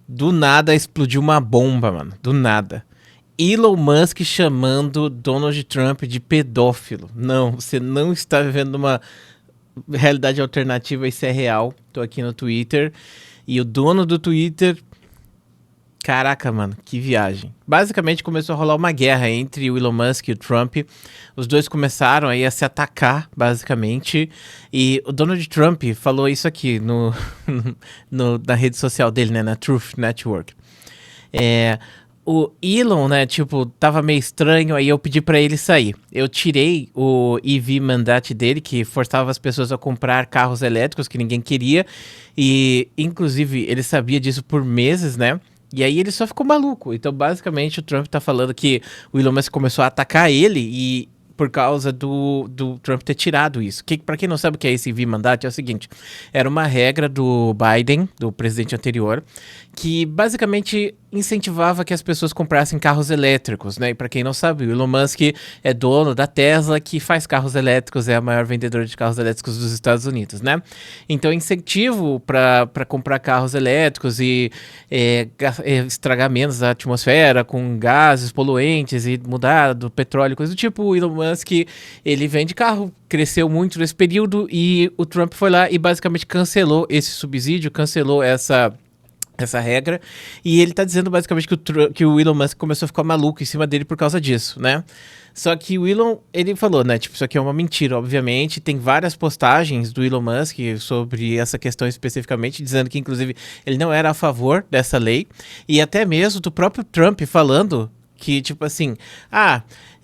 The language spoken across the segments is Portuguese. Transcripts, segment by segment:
Do nada explodiu uma bomba, mano. Do nada. Elon Musk chamando Donald Trump de pedófilo. Não, você não está vivendo uma realidade alternativa, isso é real. Tô aqui no Twitter. E o dono do Twitter. Caraca, mano, que viagem. Basicamente começou a rolar uma guerra entre o Elon Musk e o Trump. Os dois começaram aí a se atacar, basicamente. E o Donald Trump falou isso aqui na rede social dele, né, na Truth Network. O Elon, né, tipo, tava meio estranho, aí eu pedi pra ele sair. Eu tirei o EV mandate dele, que forçava as pessoas a comprar carros elétricos que ninguém queria. E, inclusive, ele sabia disso por meses, né? E aí ele só ficou maluco. Então, basicamente, o Trump tá falando que o Elon Musk começou a atacar ele e por causa do Trump ter tirado isso. Pra quem não sabe o que é esse V-mandate, é o seguinte. Era uma regra do Biden, do presidente anterior, que basicamente incentivava que as pessoas comprassem carros elétricos, né? E para quem não sabe, o Elon Musk é dono da Tesla, que faz carros elétricos, é a maior vendedora de carros elétricos dos Estados Unidos, né? Então, incentivo para comprar carros elétricos e estragar menos a atmosfera com gases poluentes e mudar do petróleo, coisa do tipo. O Elon Musk, ele vende carro, cresceu muito nesse período e o Trump foi lá e basicamente cancelou esse subsídio, cancelou essa regra, e ele tá dizendo basicamente que o Elon Musk começou a ficar maluco em cima dele por causa disso, né? Só que o Elon, ele falou, né, tipo, isso aqui é uma mentira, obviamente, tem várias postagens do Elon Musk sobre essa questão especificamente, dizendo que, inclusive, ele não era a favor dessa lei, e até mesmo do próprio Trump falando que, tipo assim,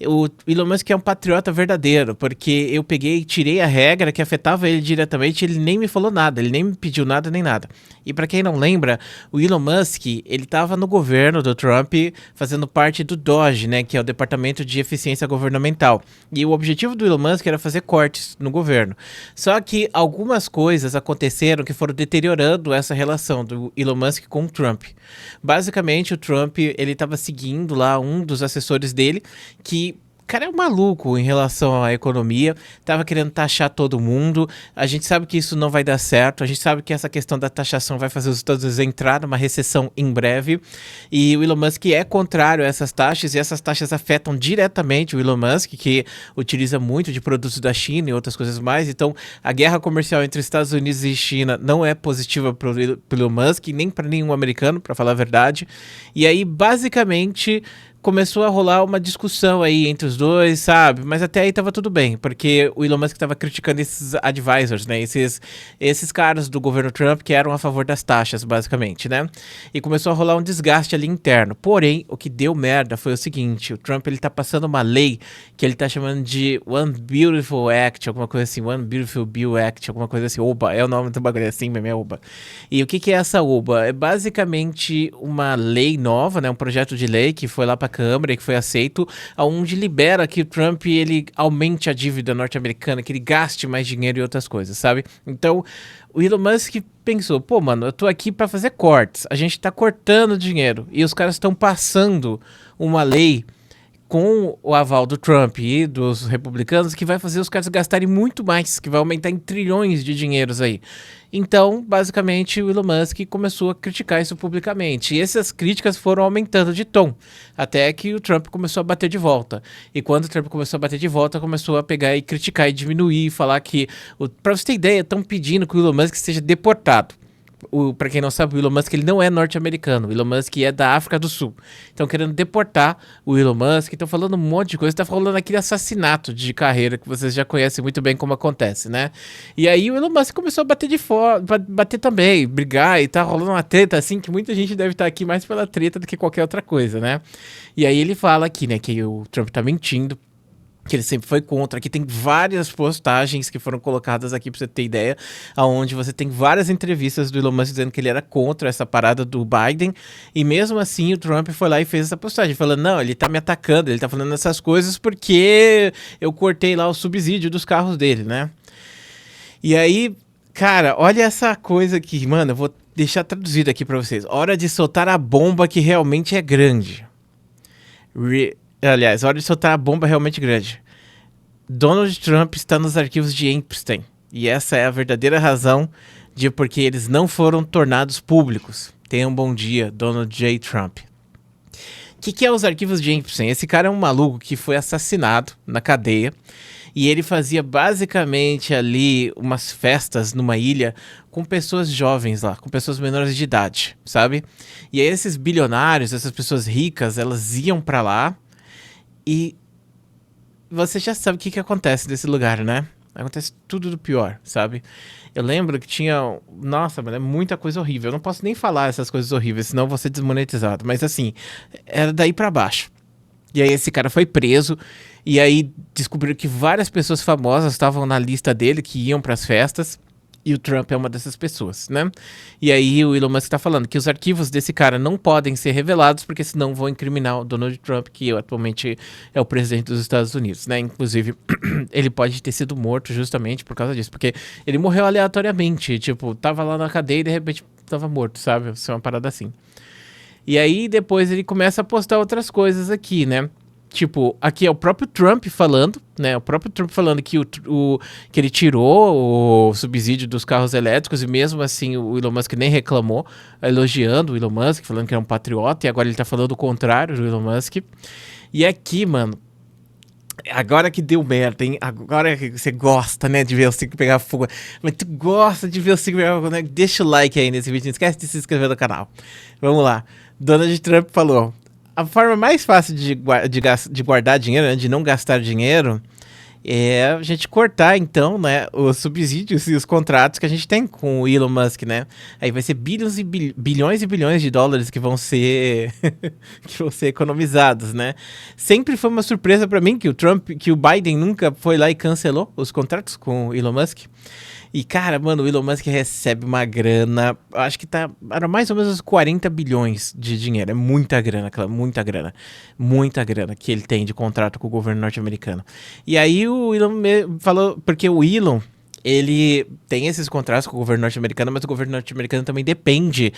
o Elon Musk é um patriota verdadeiro, porque eu peguei e tirei a regra que afetava ele diretamente, ele nem me falou nada, ele nem me pediu nada nem nada. E pra quem não lembra, o Elon Musk, ele tava no governo do Trump, fazendo parte do DOGE, né, que é o Departamento de Eficiência Governamental. E o objetivo do Elon Musk era fazer cortes no governo. Só que algumas coisas aconteceram que foram deteriorando essa relação do Elon Musk com o Trump. Basicamente, o Trump, ele tava seguindo lá um dos assessores dele, que cara é um maluco em relação à economia, tava querendo taxar todo mundo, a gente sabe que isso não vai dar certo, a gente sabe que essa questão da taxação vai fazer os Estados Unidos entrar numa recessão em breve, e o Elon Musk é contrário a essas taxas, e essas taxas afetam diretamente o Elon Musk, que utiliza muito de produtos da China e outras coisas mais, então a guerra comercial entre Estados Unidos e China não é positiva para o Elon Musk, nem para nenhum americano, para falar a verdade, e aí basicamente começou a rolar uma discussão aí entre os dois, sabe? Mas até aí tava tudo bem, porque o Elon Musk tava criticando esses advisors, né? Esses caras do governo Trump que eram a favor das taxas, basicamente, né? E começou a rolar um desgaste ali interno. Porém, o que deu merda foi o seguinte, o Trump, ele tá passando uma lei que ele tá chamando de One Beautiful Act, alguma coisa assim, One Beautiful Bill Act, alguma coisa assim, OBA, é o nome do bagulho assim mesmo, é OBA. E o que é essa OBA? É basicamente uma lei nova, né? Um projeto de lei que foi lá pra Câmara e que foi aceito, onde libera que o Trump ele aumente a dívida norte-americana, que ele gaste mais dinheiro e outras coisas, sabe? Então, o Elon Musk pensou, pô, mano, eu tô aqui pra fazer cortes, a gente tá cortando dinheiro e os caras estão passando uma lei com o aval do Trump e dos republicanos, que vai fazer os caras gastarem muito mais, que vai aumentar em trilhões de dinheiros aí. Então, basicamente, o Elon Musk começou a criticar isso publicamente. E essas críticas foram aumentando de tom, até que o Trump começou a bater de volta. E quando o Trump começou a bater de volta, começou a pegar e criticar e diminuir, falar que, pra você ter ideia, estão pedindo que o Elon Musk seja deportado. Pra quem não sabe, o Elon Musk ele não é norte-americano, o Elon Musk é da África do Sul. Estão querendo deportar o Elon Musk, estão falando um monte de coisa, tá falando aquele assassinato de carreira que vocês já conhecem muito bem como acontece, né? E aí o Elon Musk começou a bater bater também, brigar, e tá rolando uma treta assim que muita gente deve estar aqui mais pela treta do que qualquer outra coisa, né? E aí ele fala aqui, né, que o Trump tá mentindo, que ele sempre foi contra. Aqui tem várias postagens que foram colocadas aqui pra você ter ideia, aonde você tem várias entrevistas do Elon Musk dizendo que ele era contra essa parada do Biden, e mesmo assim o Trump foi lá e fez essa postagem, falando, não, ele tá me atacando, ele tá falando essas coisas porque eu cortei lá o subsídio dos carros dele, né? E aí, cara, olha essa coisa aqui, mano, eu vou deixar traduzido aqui pra vocês. Hora de soltar a bomba que realmente é grande. Aliás, hora de soltar a bomba realmente grande. Donald Trump está nos arquivos de Epstein. E essa é a verdadeira razão de porque eles não foram tornados públicos. Tenha um bom dia, Donald J. Trump. O que é os arquivos de Epstein? Esse cara é um maluco que foi assassinado na cadeia e ele fazia basicamente ali umas festas numa ilha com pessoas jovens lá, com pessoas menores de idade, sabe? E aí esses bilionários, essas pessoas ricas, elas iam pra lá e você já sabe o que acontece nesse lugar, né? Acontece tudo do pior, sabe? Eu lembro que tinha... Nossa, mano, é muita coisa horrível. Eu não posso nem falar essas coisas horríveis, senão eu vou ser desmonetizado. Mas assim, era daí pra baixo. E aí esse cara foi preso. E aí descobriram que várias pessoas famosas estavam na lista dele, que iam pras festas. E o Trump é uma dessas pessoas, né? E aí o Elon Musk tá falando que os arquivos desse cara não podem ser revelados, porque senão vão incriminar o Donald Trump, que atualmente é o presidente dos Estados Unidos, né? Inclusive, ele pode ter sido morto justamente por causa disso, porque ele morreu aleatoriamente, tipo, tava lá na cadeia e de repente tava morto, sabe? Isso é uma parada assim. E aí depois ele começa a postar outras coisas aqui, né? Tipo, aqui é o próprio Trump falando, né? O próprio Trump falando que, que ele tirou o subsídio dos carros elétricos e mesmo assim o Elon Musk nem reclamou, elogiando o Elon Musk, falando que era um patriota, e agora ele tá falando o contrário do Elon Musk. E aqui, mano, agora que deu merda, hein? Agora que você gosta, né, de ver o ciclo pegar fogo, mas tu gosta de ver o ciclo pegar fogo, né? Deixa o like aí nesse vídeo, não esquece de se inscrever no canal. Vamos lá. Donald Trump falou: a forma mais fácil de guardar dinheiro, né, de não gastar dinheiro, é a gente cortar, então, né, os subsídios e os contratos que a gente tem com o Elon Musk, né? Aí vai ser bilhões e bilhões de dólares que vão ser que vão ser economizados, né? Sempre foi uma surpresa para mim que o Biden nunca foi lá e cancelou os contratos com o Elon Musk. E, cara, mano, o Elon Musk recebe uma grana, acho que era mais ou menos 40 bilhões de dinheiro. É muita grana, muita grana que ele tem de contrato com o governo norte-americano. E aí o Elon falou, porque o Elon, ele tem esses contratos com o governo norte-americano, mas o governo norte-americano também depende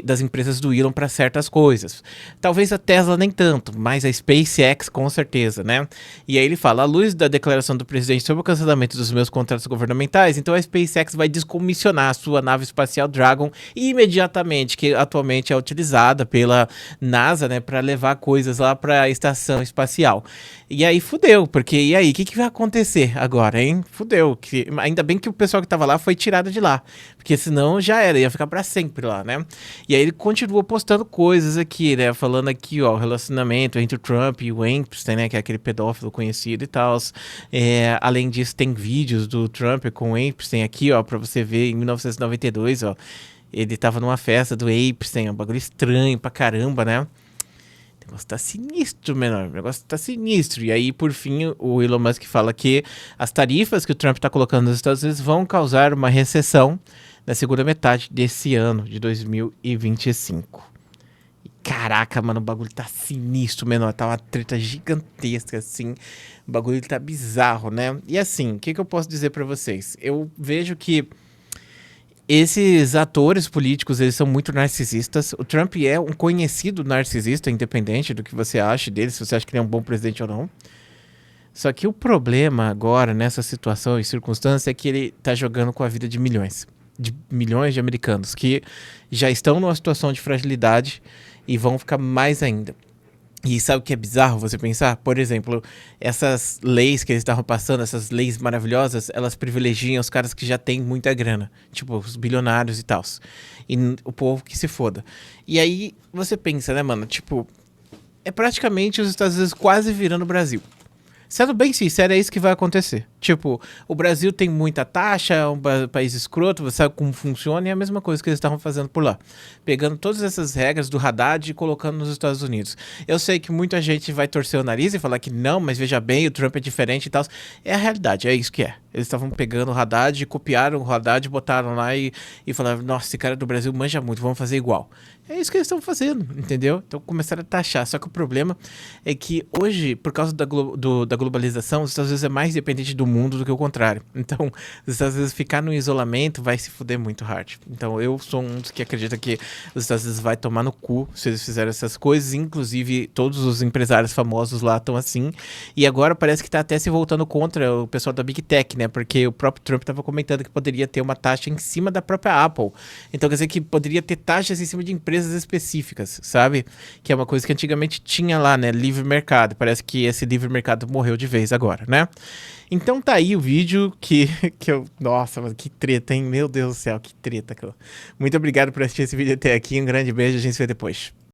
das empresas do Elon para certas coisas. Talvez a Tesla nem tanto, mas a SpaceX com certeza, né? E aí ele fala: à luz da declaração do presidente sobre o cancelamento dos meus contratos governamentais, então a SpaceX vai descomissionar a sua nave espacial Dragon imediatamente, que atualmente é utilizada pela NASA, né, para levar coisas lá para a estação espacial. E aí fudeu, porque e aí, o que vai acontecer agora, hein? Fudeu, ainda bem que o pessoal que tava lá foi tirado de lá, porque senão já era, ia ficar pra sempre lá, né? E aí ele continuou postando coisas aqui, né? Falando aqui, ó, o relacionamento entre o Trump e o Epstein, né? Que é aquele pedófilo conhecido e tal. Além disso, tem vídeos do Trump com o Epstein aqui, ó, pra você ver em 1992, ó. Ele tava numa festa do Epstein, um bagulho estranho pra caramba, né? O negócio tá sinistro, menor. O negócio tá sinistro. E aí, por fim, o Elon Musk fala que as tarifas que o Trump tá colocando nos Estados Unidos vão causar uma recessão na segunda metade desse ano, de 2025. E caraca, mano, o bagulho tá sinistro, menor. Tá uma treta gigantesca, assim. O bagulho tá bizarro, né? E assim, o que eu posso dizer pra vocês? Eu vejo que esses atores políticos, eles são muito narcisistas. O Trump é um conhecido narcisista, independente do que você ache dele, se você acha que ele é um bom presidente ou não. Só que o problema agora, nessa situação e circunstância, é que ele tá jogando com a vida de milhões de americanos, que já estão numa situação de fragilidade e vão ficar mais ainda. E sabe o que é bizarro você pensar? Por exemplo, essas leis que eles estavam passando, essas leis maravilhosas, elas privilegiam os caras que já têm muita grana, tipo os bilionários e tal. E o povo que se foda. E aí você pensa, né, mano? Tipo, é praticamente os Estados Unidos quase virando o Brasil. Sendo bem sincero, é isso que vai acontecer. Tipo, o Brasil tem muita taxa, é um país escroto, você sabe como funciona, e é a mesma coisa que eles estavam fazendo por lá. Pegando todas essas regras do Haddad e colocando nos Estados Unidos. Eu sei que muita gente vai torcer o nariz e falar que não, mas veja bem, o Trump é diferente e tal. É a realidade, é isso que é. Eles estavam pegando o Haddad, copiaram o Haddad, botaram lá e falaram: nossa, esse cara do Brasil manja muito, vamos fazer igual. É isso que eles estão fazendo, entendeu? Então começaram a taxar. Só que o problema é que hoje, por causa da globalização, os Estados Unidos é mais dependente do mundo do que o contrário. Então, os Estados Unidos ficar no isolamento vai se fuder muito hard. Então, eu sou um dos que acredita que os Estados Unidos vai tomar no cu se eles fizerem essas coisas. Inclusive, todos os empresários famosos lá estão assim. E agora parece que tá até se voltando contra o pessoal da Big Tech, né? Porque o próprio Trump estava comentando que poderia ter uma taxa em cima da própria Apple. Então quer dizer que poderia ter taxas em cima de empresas específicas, sabe? Que é uma coisa que antigamente tinha lá, né? Livre mercado. Parece que esse livre mercado morreu de vez agora, né? Então tá aí o vídeo que eu... Nossa, mas que treta, hein? Meu Deus do céu, que treta. Muito obrigado por assistir esse vídeo até aqui. Um grande beijo, a gente se vê depois.